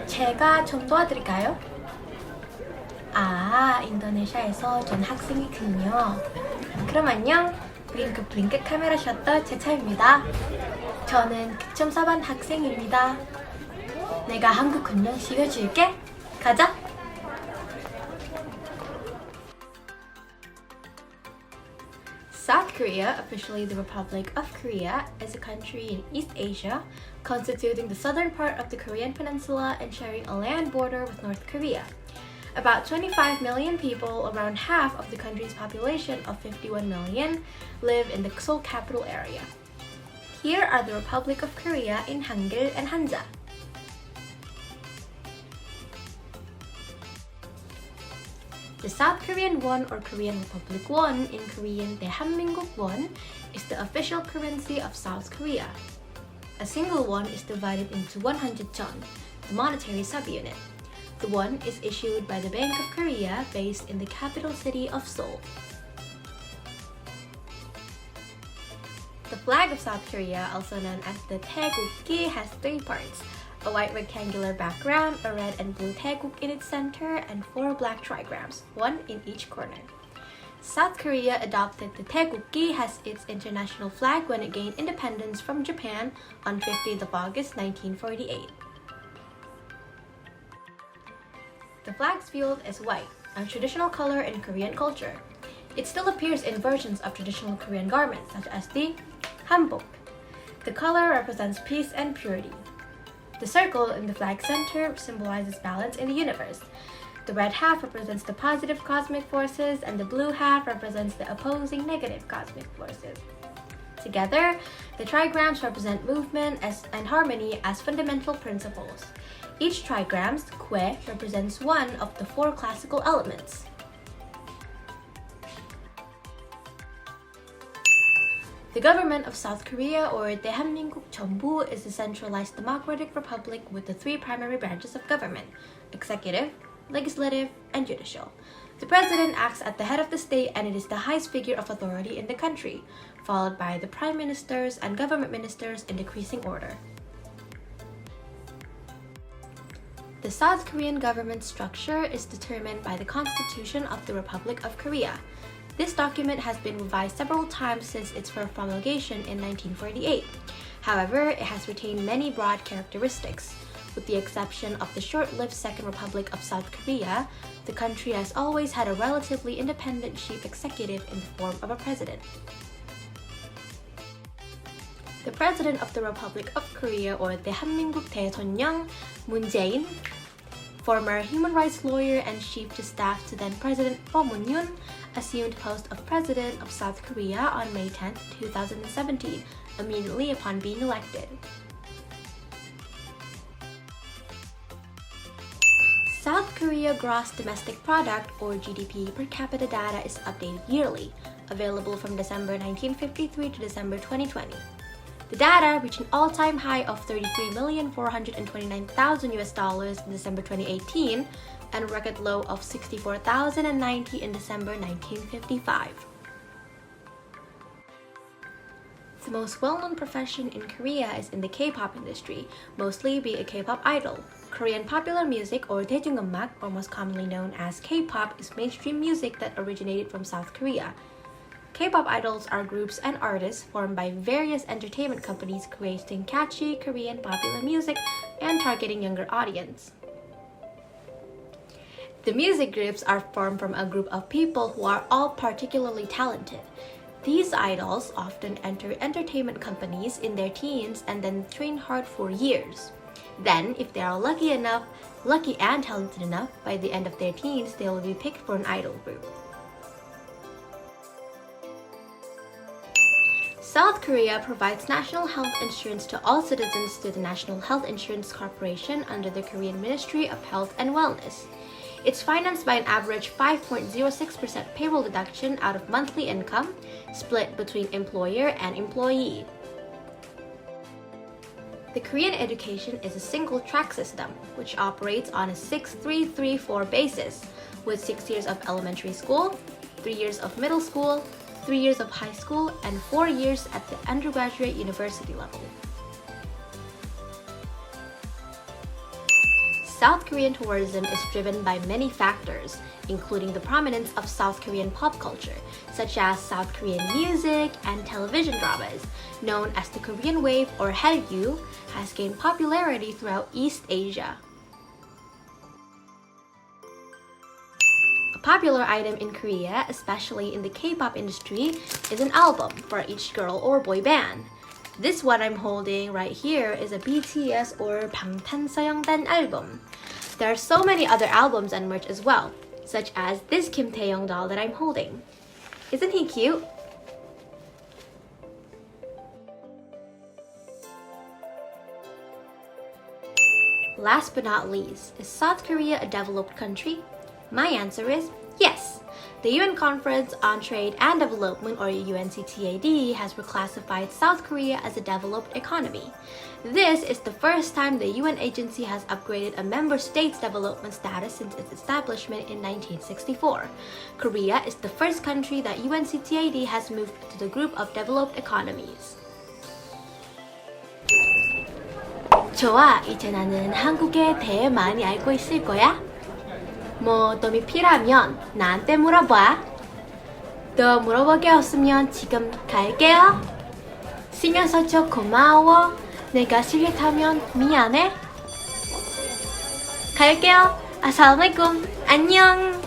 제가 좀 도와드릴까요? 아, 인도네시아에서 전 학생이군요. 그럼 안녕. 블링크 카메라 셔터 제 차입니다. 저는 극점 4반 학생입니다. 내가 한국 운영 시켜줄게. 가자. South Korea, officially the Republic of Korea, is a country in East Asia, constituting the southern part of the Korean peninsula and sharing a land border with North Korea. About 25 million people, around half of the country's population of 51 million, live in the Seoul capital area. Here are the Republic of Korea in Hangul and Hanja. The South Korean won or Korean Republic won, in Korean 대한민국 won, is the official currency of South Korea. A single won is divided into 100 jeon, the monetary subunit. The won is issued by the Bank of Korea based in the capital city of Seoul. The flag of South Korea, also known as the Taegukgi, has three parts: a white rectangular background, a red and blue Taeguk in its center, and four black trigrams, one in each corner. South Korea adopted the Taegukgi as its international flag when it gained independence from Japan on 15th of August 1948. The flag's field is white, a traditional color in Korean culture. It still appears in versions of traditional Korean garments, such as the hanbok. The color represents peace and purity. The circle in the flag's center symbolizes balance in the universe. The red half represents the positive cosmic forces, and the blue half represents the opposing negative cosmic forces. Together, the trigrams represent movement and harmony as fundamental principles. Each trigram, kwe, represents one of the four classical elements. The government of South Korea, or 대한민국 정부, is a centralized democratic republic with the three primary branches of government: executive, legislative, and judicial. The president acts at the head of the state, and it is the highest figure of authority in the country, followed by the prime ministers and government ministers in decreasing order. The South Korean government structure is determined by the Constitution of the Republic of Korea. This document has been revised several times since its first promulgation in 1948. However, it has retained many broad characteristics. With the exception of the short-lived Second Republic of South Korea, the country has always had a relatively independent chief executive in the form of a president. The President of the Republic of Korea, or 대한민국 대통령, Moon Jae-in, former human rights lawyer and chief of staff to then President Roh Moo-hyun, assumed post of President of South Korea on May 10, 2017, immediately upon being elected. South Korea Gross Domestic Product, or GDP per capita data, is updated yearly, available from December 1953 to December 2020. The data reached an all-time high of $33,429,000 in December 2018 and a record low of $64,090 in December 1955. The most well-known profession in Korea is in the K-pop industry, mostly being a K-pop idol. Korean popular music, or 대중음악, or most commonly known as K-pop, is mainstream music that originated from South Korea. K-pop idols are groups and artists formed by various entertainment companies creating catchy Korean popular music and targeting younger audience. The music groups are formed from a group of people who are all particularly talented. These idols often enter entertainment companies in their teens and then train hard for years. Then, if they are lucky and talented enough, by the end of their teens, they will be picked for an idol group. South Korea provides national health insurance to all citizens through the National Health Insurance Corporation under the Korean Ministry of Health and Wellness. It's financed by an average 5.06% payroll deduction out of monthly income, split between employer and employee. The Korean education is a single-track system, which operates on a 6-3-3-4 basis, with 6 years of elementary school, 3 years of middle school, 3 years of high school, and 4 years at the undergraduate university level. South Korean tourism is driven by many factors, including the prominence of South Korean pop culture, such as South Korean music and television dramas, known as the Korean Wave or Hallyu, has gained popularity throughout East Asia. A popular item in Korea, especially in the K-pop industry, is an album for each girl or boy band. This one I'm holding right here is a BTS or 방탄소년단 album. There are so many other albums and merch as well, such as this Kim Taehyung doll that I'm holding. Isn't he cute? Last but not least, is South Korea a developed country? My answer is yes. The UN Conference on Trade and Development, or UNCTAD, has reclassified South Korea as a developed economy. This is the first time the UN agency has upgraded a member state's development status since its establishment in 1964. Korea is the first country that UNCTAD has moved to the group of developed economies. 좋아, 이제 나는 한국에 대해 많이 알고 있을 거야. 뭐 도움이 필요하면 나한테 물어봐. 더 물어볼 게 없으면 지금 갈게요. 신경 써줘 고마워. 내가 실례하면 미안해. 갈게요. 아살라말쿰. 안녕.